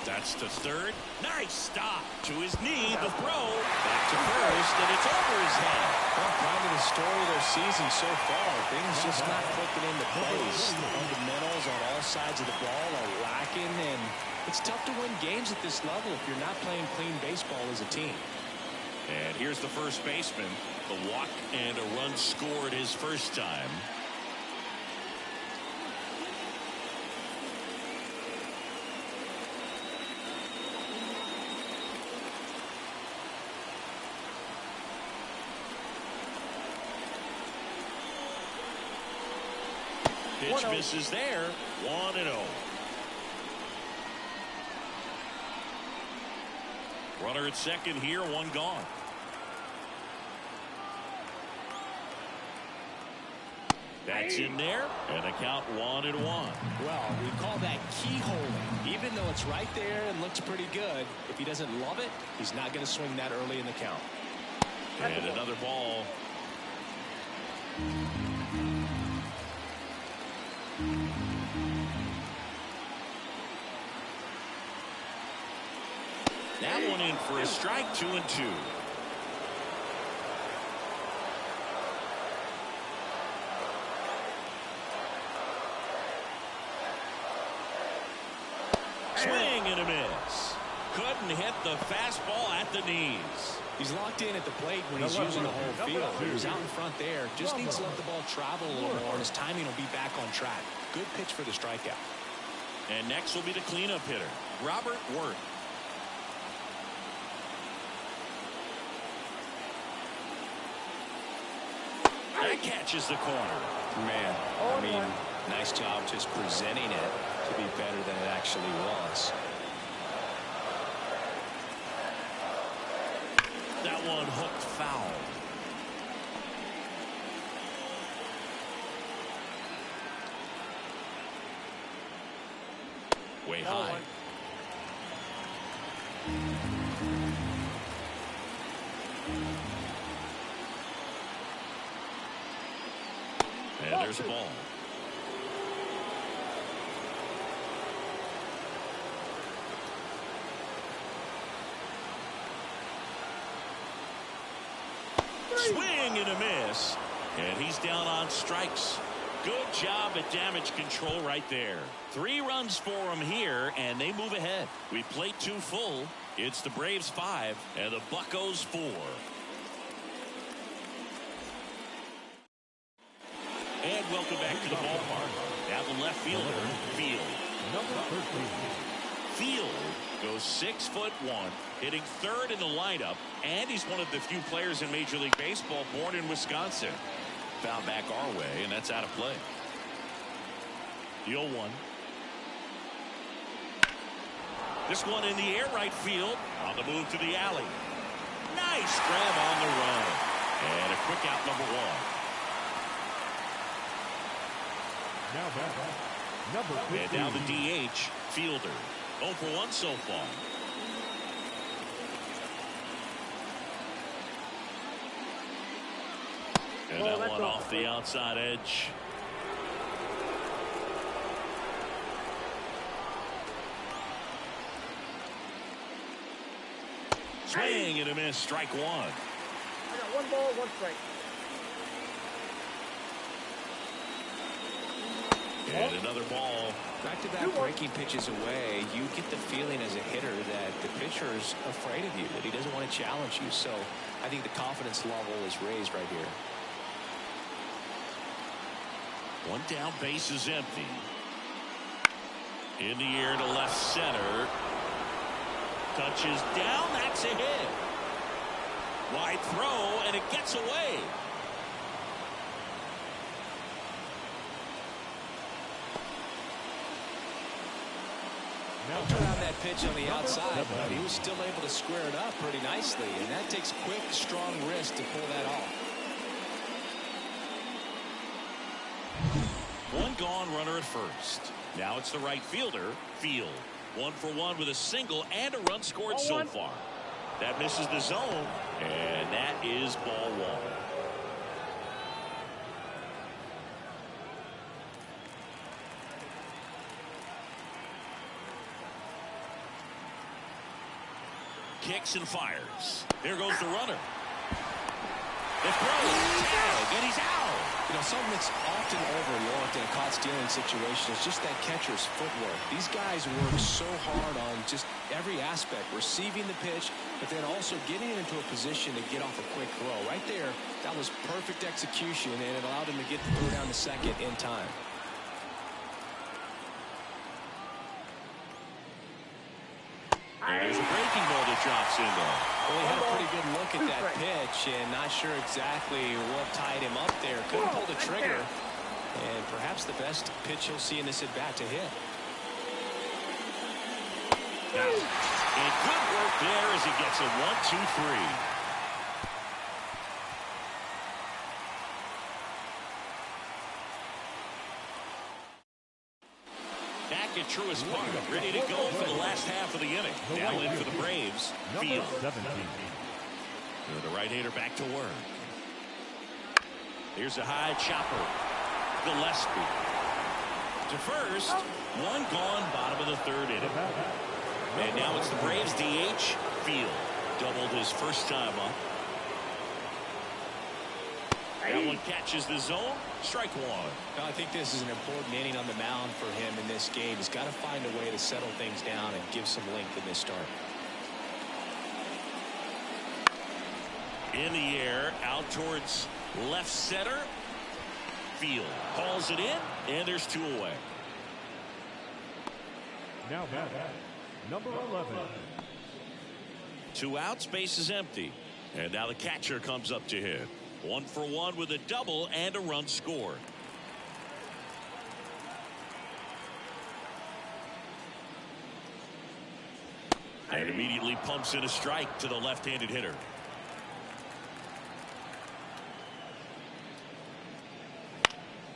A: That's the third. Nice stop. To his knee, the throw. Back to first, and it's over his head.
C: Well, kind of the story of their season so far. Things just not clicking into place. The fundamentals on all sides of the ball are lacking, and it's tough to win games at this level if you're not playing clean baseball as a team.
A: And here's the first baseman. The walk and a run scored his first time. Pitch misses there. 1-0. Runner at second here, one gone. That's in there, and a count 1-1.
C: Well, we call that keyholing. Even though it's right there and looks pretty good, if he doesn't love it, he's not going to swing that early in the count.
A: And another ball. That one in for a strike, 2-2. Swing and a miss. Couldn't hit the fastball at the knees.
C: He's locked in at the plate when he's using the whole field. He's out in front there. Just needs to let the ball travel a little more, and his timing will be back on track. Good pitch for the strikeout.
A: And next will be the cleanup hitter, Robert Wirt. That catches the corner.
C: Man, I mean, nice job just presenting it to be better than it actually was.
A: That one hooked foul. way
B: Ball
A: high.
B: one.
A: And there's a ball. Swing and a miss. And he's down on strikes. Good job at damage control right there. 3 runs for him here, and they move ahead. We played 2 full. It's the Braves 5 and the Buccos 4. And welcome back to the ballpark. Now the left fielder, Field.
D: Number 13.
A: Field goes 6'1", hitting 3rd in the lineup, and he's one of the few players in Major League Baseball born in Wisconsin. Foul back our way, and that's out of play. The 0-1. This one in the air right field. On the move to the alley. Nice grab on the run. And a quick out, number 1.
D: Now back. Number 15.
A: And now the DH, Fielder. 0 for 1 so far. And that one off the outside edge. Swing and a miss, strike 1.
B: I got 1 ball, 1 strike.
A: And another ball.
C: Back-to-back breaking pitches away, you get the feeling as a hitter that the pitcher's afraid of you, that he doesn't want to challenge you. So I think the confidence level is raised right here.
A: 1 down, base is empty. In the air to left center. Touches down, that's a hit. Wide throw, and it gets away.
C: Around that pitch on the outside, but he was still able to square it up pretty nicely, and that takes quick, strong wrist to pull that off.
A: 1 gone, runner at first. Now it's the right fielder, Field. 1 for 1 with a single and a run scored so far. That misses the zone, and that is ball 1. Kicks and fires. There goes the runner. The throw, tag, and he's out.
C: You know, something that's often overlooked in a caught stealing situation is just that catcher's footwork. These guys work so hard on just every aspect, receiving the pitch, but then also getting it into a position to get off a quick throw. Right there, that was perfect execution, and it allowed him to get the throw down to second in time.
A: And there's a breaking ball that drops in there.
C: Well, he had a pretty good look at that pitch and not sure exactly what tied him up there. Couldn't pull the trigger. And perhaps the best pitch he'll see in this at-bat to hit.
A: And good work there as he gets a 1-2-3. Back at Truist Park, ready to go for the last half of the inning. Now in for the Braves, Field.
D: 17.
A: The right-hander back to work. Here's a high chopper. Gillespie to first. 1 gone, bottom of the 3rd inning. And now it's the Braves DH, Field. Doubled his first time up. That one catches the zone. Strike 1.
C: I think this is an important inning on the mound for him in this game. He's got to find a way to settle things down and give some length in this start.
A: In the air, out towards left center. Field calls it in, and there's 2 away.
D: Now back. Number 11.
A: 2 outs, base is empty. And now the catcher comes up to hit. 1 for 1 with a double and a run scored. And immediately pumps in a strike to the left-handed hitter.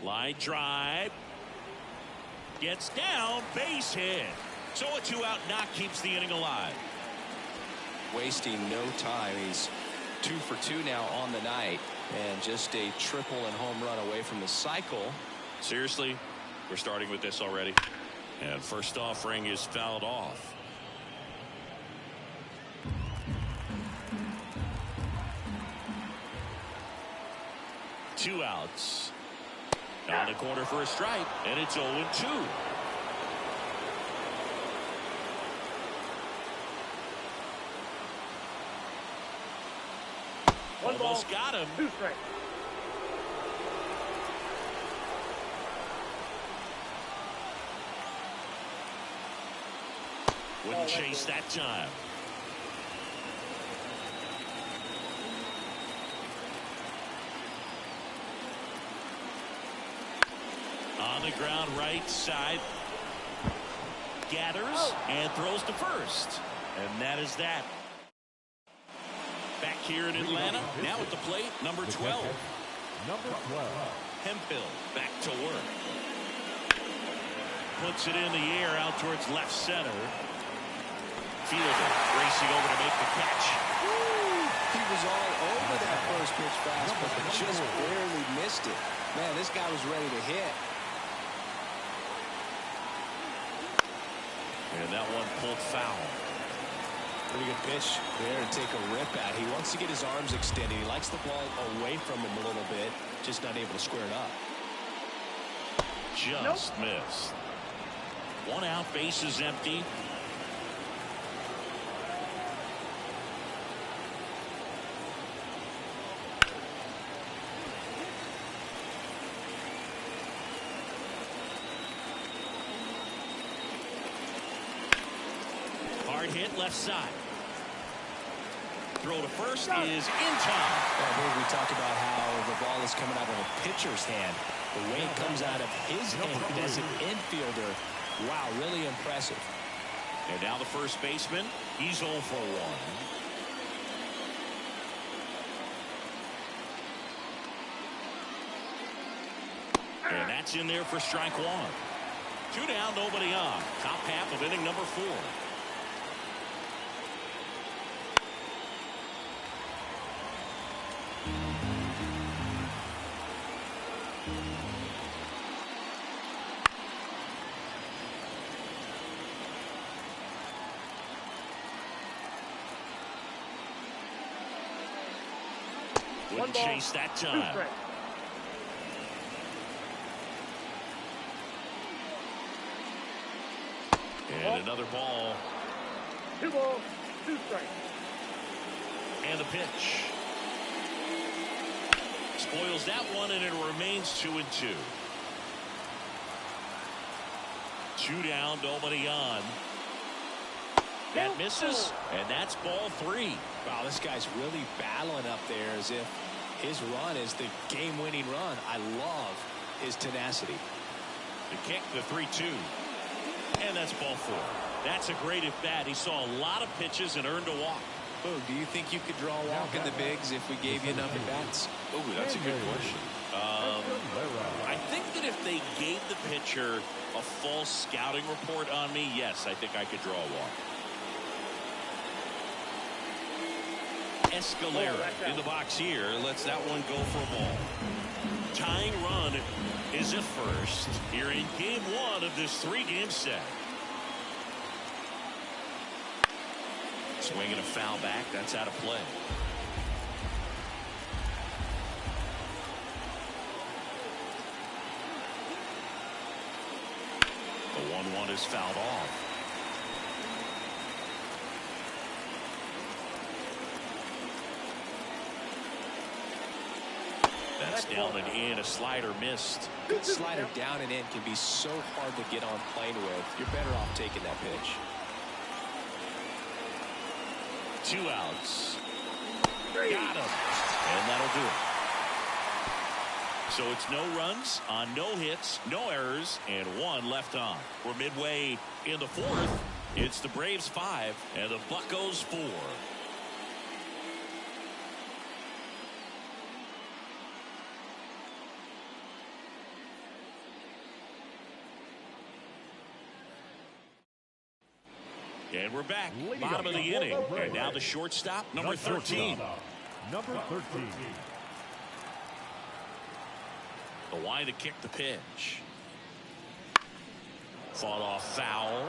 A: Line drive. Gets down, base hit. So a 2-out knock keeps the inning alive.
E: Wasting no time. He's 2 for 2 now on the night, and just a triple and home run away from the cycle.
A: Seriously, we're starting with this already. And first offering is fouled off. Two outs. On the corner for a strike, and it's 0-2. Almost got him.
B: 2 strikes.
A: Wouldn't chase that time. On the ground, right side. Gathers and throws to first. And that is that. Back here in Atlanta, now at the plate, number 12.
D: Number 12.
A: Hemphill back to work. Puts it in the air out towards left center. Fielder racing over to make the catch.
E: He was all over that first pitch fastball, but just barely missed it. Man, this guy was ready to hit.
A: And that one pulled foul.
C: Pretty good pitch there to take a rip at. He wants to get his arms extended. He likes the ball away from him a little bit, just not able to square it up.
A: Just missed. 1 out, base is empty. Hard hit left side. Throw to first is in time.
C: I believe we talked about how the ball is coming out of a pitcher's hand. The way it comes out of his hand as an infielder. Wow, really impressive.
A: And now the first baseman, he's 0 for 1. And that's in there for strike 1. 2 down, nobody on. Top half of inning number 4. Wouldn't chase that time. And another ball.
B: 2 balls, 2 strikes.
A: And the pitch. Spoils that one, and it remains 2-2. 2 down, nobody on. That misses, and that's ball 3.
C: Wow, this guy's really battling up there as if his run is the game-winning run. I love his tenacity.
A: The kick, the 3-2. And that's ball 4. That's a great at bat. He saw a lot of pitches and earned a walk.
C: Boog, do you think you could draw a walk in the bigs if we gave you enough at bats?
A: Oh, that's a good question. I think that if they gave the pitcher a false scouting report on me, yes, I think I could draw a walk. Escalera in the box here lets that one go for a ball. Tying run is at first here in game 1 of this 3-game set. Swinging a foul back, that's out of play. The 1-1 is fouled off. That's down and in. A slider missed.
C: Good slider down and in can be so hard to get on plane with. You're better off taking that pitch.
A: 2 outs. Got him. And that'll do it. So it's no runs on no hits, no errors, and 1 left on. We're midway in the 4th. It's the Braves 5 and the Buccos 4. And we're back.
D: Leading
A: Bottom of
D: up
A: the
D: the
A: inning.
D: fourth
A: And now the shortstop, number
D: The
A: 13.
D: shortstop, Number 13.
A: The wide to kick the pitch. Fought off foul.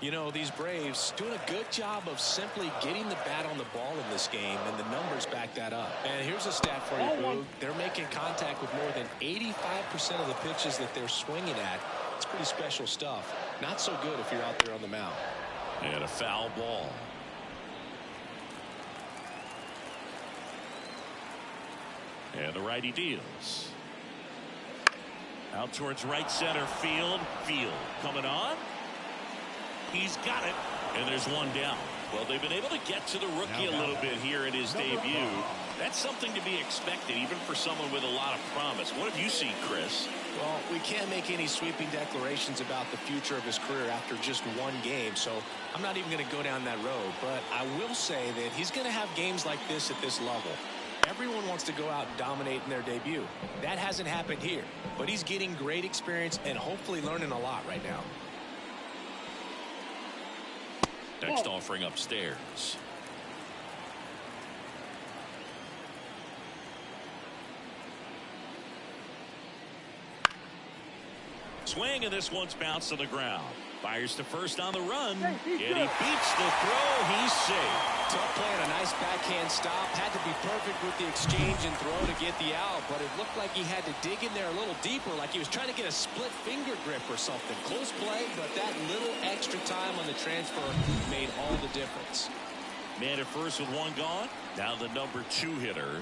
C: You know, these Braves doing a good job of simply getting the bat on the ball in this game, and the numbers back that up. And here's a stat for you, Boog. They're making contact with more than 85% of the pitches that they're swinging at. It's pretty special stuff. Not so good if you're out there on the mound.
A: And a foul ball. And the righty deals. Out towards right center field. Field coming on. He's got it. And there's one down. Well, they've been able to get to the rookie a little bit here in his debut. That's something to be expected, even for someone with a lot of promise. What have you seen, Chris?
C: Well, we can't make any sweeping declarations about the future of his career after just one game, so I'm not even going to go down that road. But I will say that he's going to have games like this at this level. Everyone wants to go out and dominate in their debut. That hasn't happened here, but he's getting great experience and hopefully learning a lot right now.
A: Next offering upstairs. Swing, and this one's bounced to the ground. Fires to first on the run, and he beats the throw. He's safe.
C: Tough play and a nice backhand stop. Had to be perfect with the exchange and throw to get the out, but it looked like he had to dig in there a little deeper, like he was trying to get a split finger grip or something. Close play, but that little extra time on the transfer made all the difference.
A: Man at first with one gone. Now the number 2 hitter.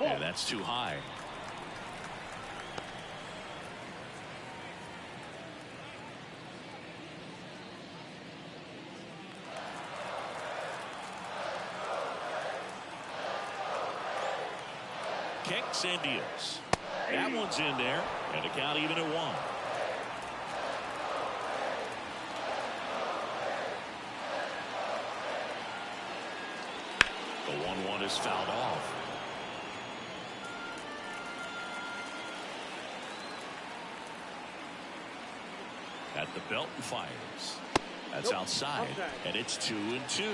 A: And that's too high. Kicks and deals. That one's in there, and the count even at 1. The 1-1 is fouled off. At the belt and fires. That's outside, and it's 2-2.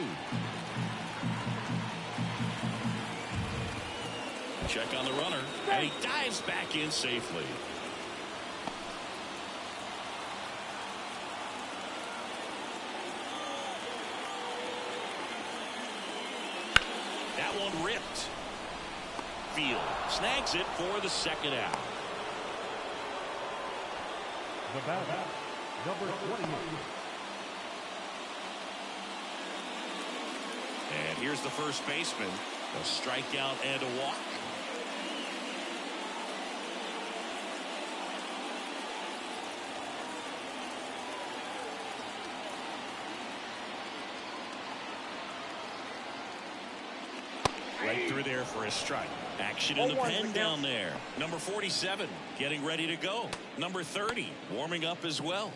A: Check on the runner, and he dives back in safely. That one ripped. Field snags it for the second out.
D: The batter, number 28.
A: And here's the first baseman. A strikeout and a walk. Right through there for a strike. Action in the pen down there. Number 47 getting ready to go. Number 30 warming up as well.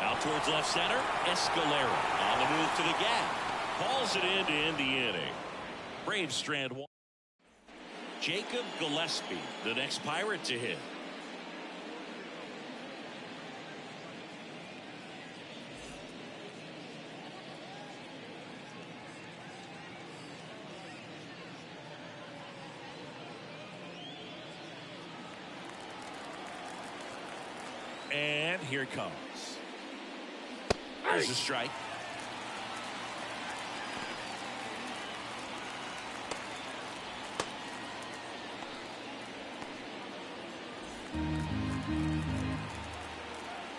A: Out towards left center. Escalera on the move to the gap. Hauls it in to end the inning. Braves strand 1. Jacob Gillespie, the next Pirate to hit. And here it comes. There's a strike.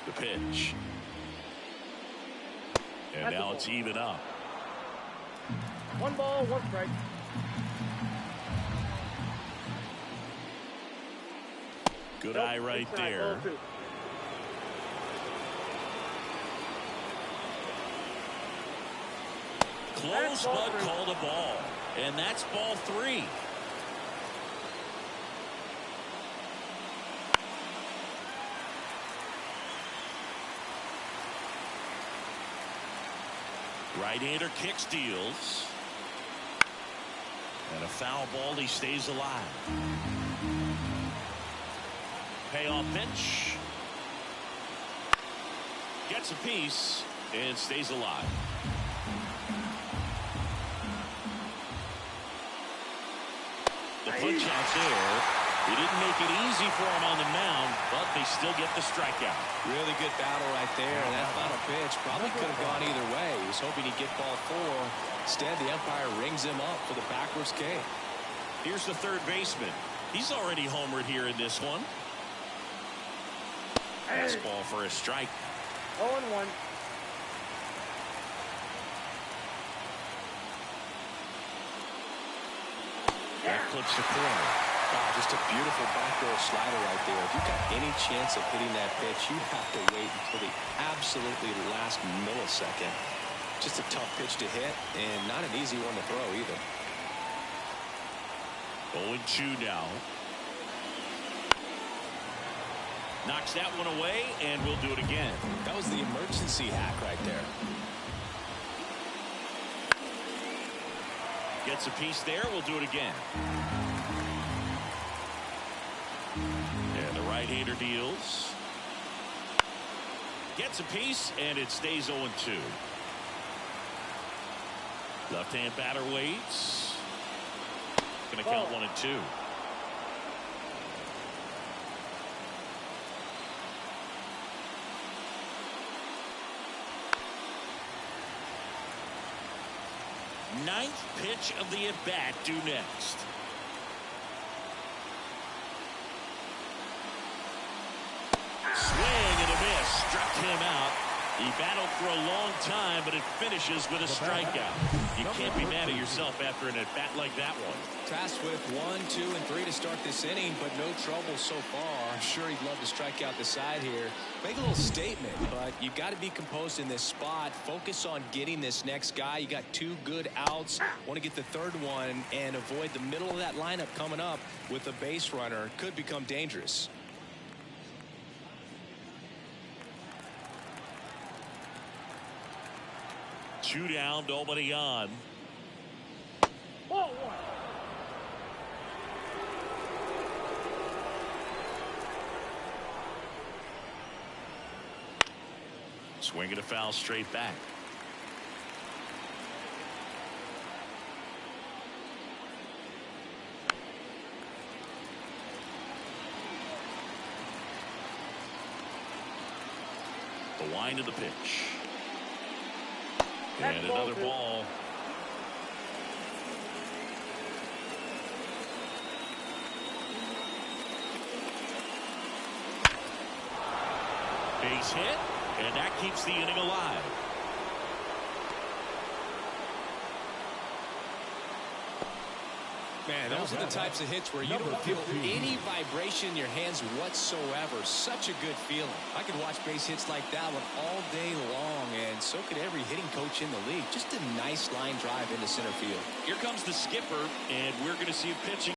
A: The pitch. And now it's even up.
B: 1 ball, 1 strike.
A: Good eye right there. Close, but called a ball. And that's ball 3. Right-hander kicks, deals. And a foul ball. He stays alive. Payoff pitch. Gets a piece and stays alive. The punch out there. He didn't make it easy for him on the mound, but they still get the strikeout.
C: Really good battle right there. And that final pitch probably could have gone either way. He was hoping he'd get ball 4. Instead, the umpire rings him up for the backwards K.
A: Here's the third baseman. He's already homered here in this one. Fastball for a strike.
B: 0-1.
A: That clips the corner.
E: Wow, just a beautiful backdoor slider right there. If you've got any chance of hitting that pitch, you have to wait until the absolutely last millisecond. Just a tough pitch to hit, and not an easy one to throw either.
A: 0-2 now. Knocks that one away, and we'll do it again.
C: That was the emergency hack right there.
A: Gets a piece there. We'll do it again. And the right-hander deals. Gets a piece, and it stays 0-2. Left-hand batter waits. Going to count 1-2. Ninth pitch of the at-bat due next. Swing and a miss. Struck him out. He battled for a long time, but it finishes with a strikeout. You can't be mad at yourself after an at-bat like that one.
C: Tasked with 1, 2, and 3 to start this inning, but no trouble so far. I'm sure he'd love to strike out the side here. Make a little statement, but you got to be composed in this spot. Focus on getting this next guy. You got 2 good outs. Want to get the third one and avoid the middle of that lineup coming up with a base runner. Could become dangerous.
A: Two down, nobody on.
B: 0-1.
A: Swinging a foul straight back. The wind of the pitch. And another ball. Base hit, and that keeps the inning alive.
C: Man, those are the types of hits where you don't feel any vibration in your hands whatsoever. Such a good feeling. I could watch base hits like that one all day long, and so could every hitting coach in the league. Just a nice line drive into center field.
A: Here comes the skipper, and we're going to see a pitching